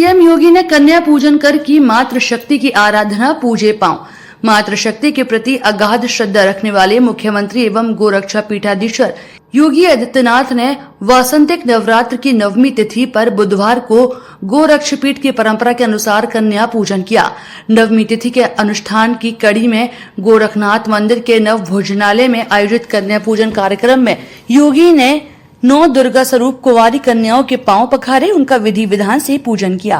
CM योगी ने कन्या पूजन कर की मातृ शक्ति की आराधना, पूजे पांव। मातृ शक्ति के प्रति अगाध श्रद्धा रखने वाले मुख्यमंत्री एवं गोरक्षा पीठाधीश्वर योगी आदित्यनाथ ने वासंतिक नवरात्र की नवमी तिथि पर बुधवार को गोरक्ष पीठ की परंपरा के अनुसार कन्या पूजन किया। नवमी तिथि के अनुष्ठान की कड़ी में गोरखनाथ मंदिर के नव भोजनालय में आयोजित कन्या पूजन कार्यक्रम में योगी ने 9 दुर्गा स्वरूप कुंवारी कन्याओं के पांव पखारे, उनका विधि विधान से पूजन किया,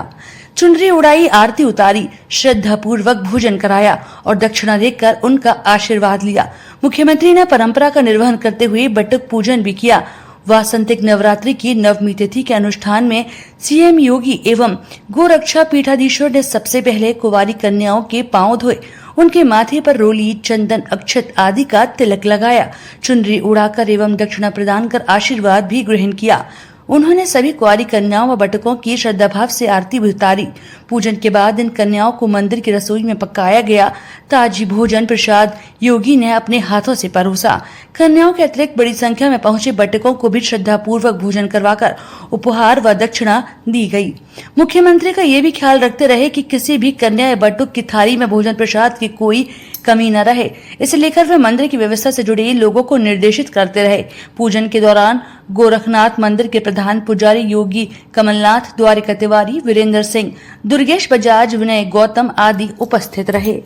चुनरी उड़ाई, आरती उतारी, श्रद्धा पूर्वक भोजन कराया और दक्षिणा देकर उनका आशीर्वाद लिया। मुख्यमंत्री ने परंपरा का निर्वहन करते हुए बटुक पूजन भी किया। वासंतिक नवरात्रि की नवमी तिथि के अनुष्ठान में सीएम योगी एवं गोरक्षा पीठाधीश्वर ने सबसे पहले कुंवारी कन्याओं के पांव धोए, उनके माथे पर रोली, चंदन, अक्षत आदि का तिलक लगाया, चुनरी उड़ाकर एवं दक्षिणा प्रदान कर आशीर्वाद भी ग्रहण किया। उन्होंने सभी कुंवारी कन्याओं व बटुकों की श्रद्धाभाव से आरती भी उतारी। पूजन के बाद इन कन्याओं को मंदिर की रसोई में पकाया गया ताजी भोजन प्रसाद योगी ने अपने हाथों से परोसा। कन्याओं के अतिरिक्त बड़ी संख्या में पहुंचे बटुकों को भी श्रद्धा पूर्वक भोजन करवाकर उपहार व दक्षिणा दी गई। मुख्यमंत्री का ये भी ख्याल रखते रहे कि किसी भी कन्या या बटुक की थाली में भोजन प्रसाद की कोई कमी न रहे। इसे लेकर वे मंदिर की व्यवस्था से जुड़े लोगों को निर्देशित करते रहे। पूजन के दौरान गोरखनाथ मंदिर के प्रधान पुजारी योगी कमलनाथ, द्वारिका तिवारी, वीरेंद्र सिंह, दुर्गेश बजाज, विनय गौतम आदि उपस्थित रहे।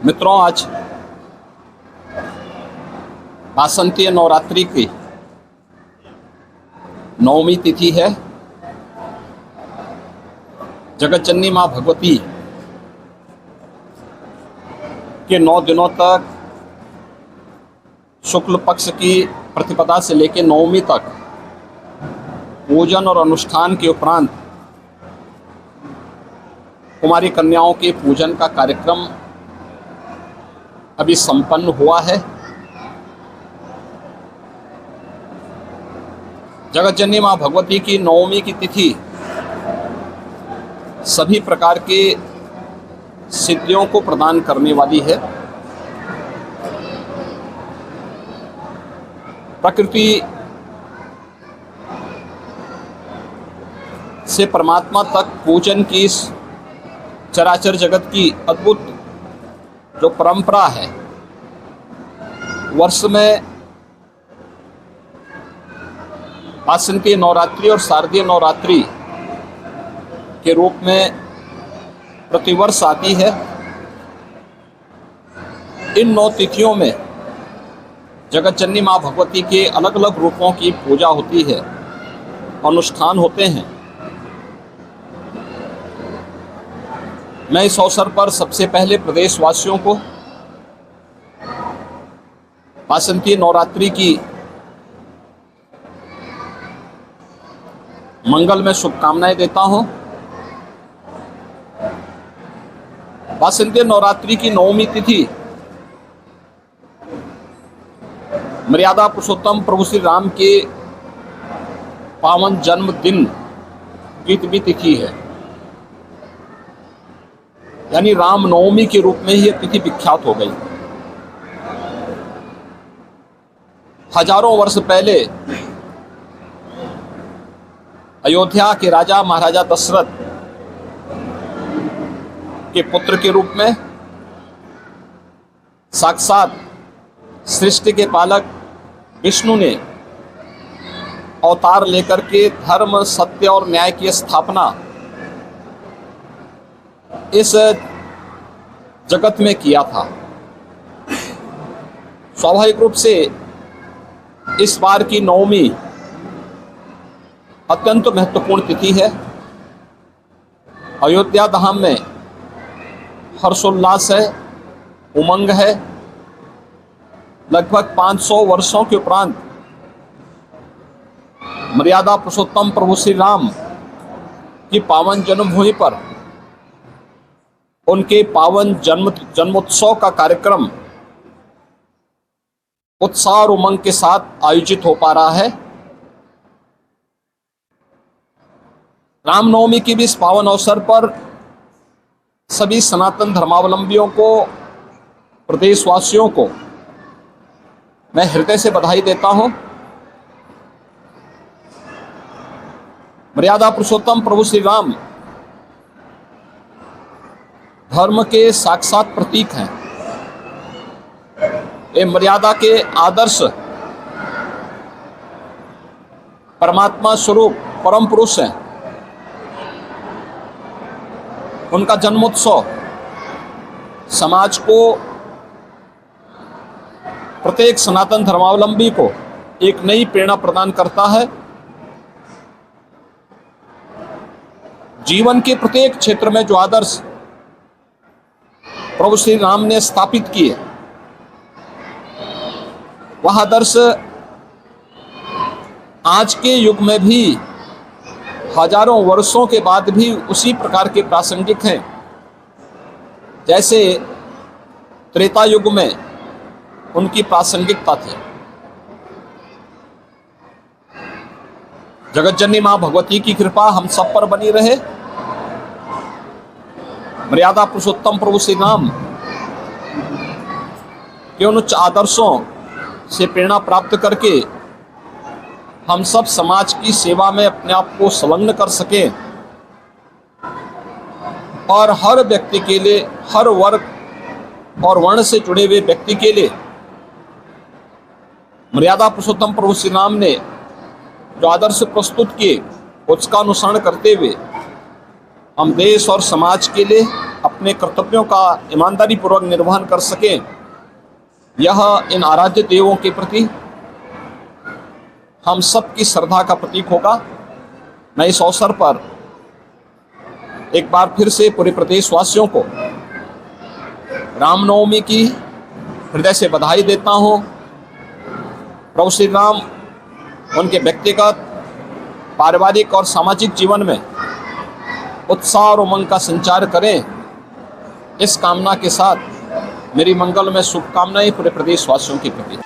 मित्रों, आज वासंतीय नवरात्रि की नवमी तिथि है। जगत जननी मां भगवती के 9 दिनों तक शुक्ल पक्ष की प्रतिपदा से लेकर नवमी तक पूजन और अनुष्ठान के उपरांत कुमारी कन्याओं के पूजन का कार्यक्रम अभी संपन्न हुआ है। जगत जननी मां भगवती की नवमी की तिथि सभी प्रकार के सिद्धियों को प्रदान करने वाली है। प्रकृति से परमात्मा तक पूजन की इस चराचर जगत की अद्भुत जो परंपरा है, वर्ष में वासंतीय नवरात्रि और शारदीय नवरात्रि के रूप में प्रतिवर्ष आती है। इन 9 तिथियों में जगत जननी मां भगवती के अलग अलग रूपों की पूजा होती है, अनुष्ठान होते हैं। मैं इस अवसर पर सबसे पहले प्रदेशवासियों को वासंतीय नवरात्रि की मंगल में शुभकामनाएं देता हूं। वासंतीय नवरात्रि की नवमी तिथि मर्यादा पुरुषोत्तम प्रभु श्री राम के पावन जन्मदिन की भी तिथि है, यानी राम नवमी के रूप में ही यह तिथि विख्यात हो गई। हजारों वर्ष पहले अयोध्या के राजा महाराजा दशरथ के पुत्र के रूप में साक्षात सृष्टि के पालक विष्णु ने अवतार लेकर के धर्म, सत्य और न्याय की स्थापना इस जगत में किया था। स्वाभाविक रूप से इस बार की नवमी अत्यंत महत्वपूर्ण तिथि है। अयोध्या धाम में हर्षोल्लास है, उमंग है। लगभग 500 वर्षों के उपरांत मर्यादा पुरुषोत्तम प्रभु श्री राम की पावन जन्मभूमि पर उनके पावन जन्मोत्सव का कार्यक्रम उत्साह और उमंग के साथ आयोजित हो पा रहा है। रामनवमी की भी इस पावन अवसर पर सभी सनातन धर्मावलंबियों को, प्रदेशवासियों को मैं हृदय से बधाई देता हूं। मर्यादा पुरुषोत्तम प्रभु श्री राम धर्म के साक्षात प्रतीक हैं। ये मर्यादा के आदर्श परमात्मा स्वरूप परम पुरुष हैं। उनका जन्मोत्सव समाज को, प्रत्येक सनातन धर्मावलंबी को एक नई प्रेरणा प्रदान करता है। जीवन के प्रत्येक क्षेत्र में जो आदर्श प्रभु श्री राम ने स्थापित किए, वह आदर्श आज के युग में भी हजारों वर्षों के बाद भी उसी प्रकार के प्रासंगिक हैं जैसे त्रेता युग में उनकी प्रासंगिकता थी। जगतजननी मां भगवती की कृपा हम सब पर बनी रहे। मर्यादा पुरुषोत्तम प्रभु श्री राम के उन उच्च आदर्शों से प्रेरणा प्राप्त करके हम सब समाज की सेवा में अपने आप को संलग्न कर सकें और हर व्यक्ति के लिए, हर वर्ग और वर्ण से जुड़े हुए व्यक्ति के लिए मर्यादा पुरुषोत्तम प्रभु श्री राम ने जो आदर्श प्रस्तुत किए उसका अनुसरण करते हुए हम देश और समाज के लिए अपने कर्तव्यों का ईमानदारी पूर्वक निर्वहन कर सकें। यह इन आराध्य देवों के प्रति हम सब की श्रद्धा का प्रतीक होगा। मैं इस अवसर पर एक बार फिर से पूरे प्रदेशवासियों को रामनवमी की हृदय से बधाई देता हूँ। प्रभु श्री राम उनके व्यक्तिगत, पारिवारिक और सामाजिक जीवन में उत्साह और उमंग का संचार करें, इस कामना के साथ मेरी मंगलमय शुभकामनाएं पूरे प्रदेशवासियों के प्रति।